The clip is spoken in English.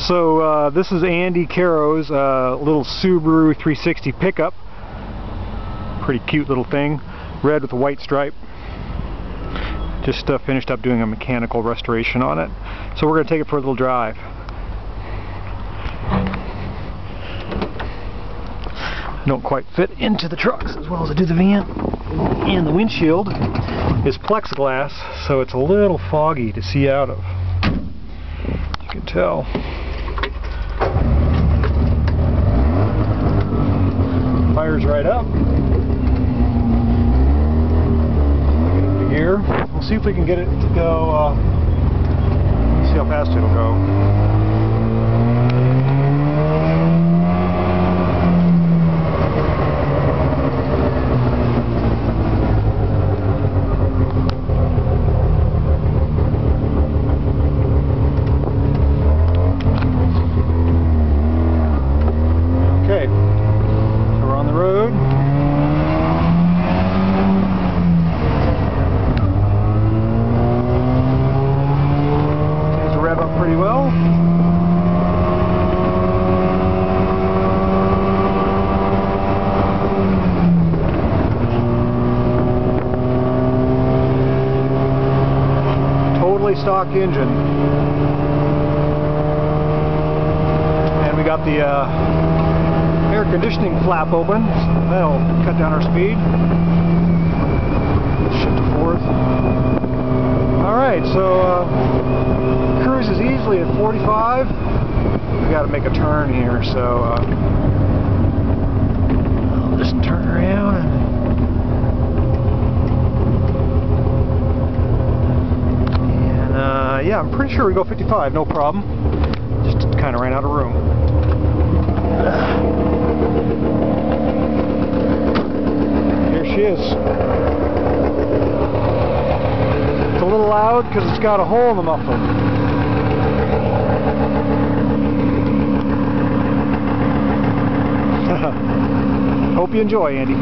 So this is Andy Caro's little Subaru 360 pickup. Pretty cute little thing, red with a white stripe. Just finished up doing a mechanical restoration on it. So we're going to take it for a little drive. I don't quite fit into the trucks as well as I do the van. And the windshield is plexiglass, so it's a little foggy to see out of. You can tell. Fires right up. Get into gear. We'll see if we can get it to go. See how fast it'll go. Pretty well. Totally stock engine. And we got the air conditioning flap open. So that'll cut down our speed. Shift to fourth. Alright, so cruises easily at 45. We got to make a turn here, so I'll just turn around and yeah, I'm pretty sure we go 55, no problem. Just kind of ran out of room. Here she is. It's a little loud because it's got a hole in the muffler. Hope you enjoy, Andy.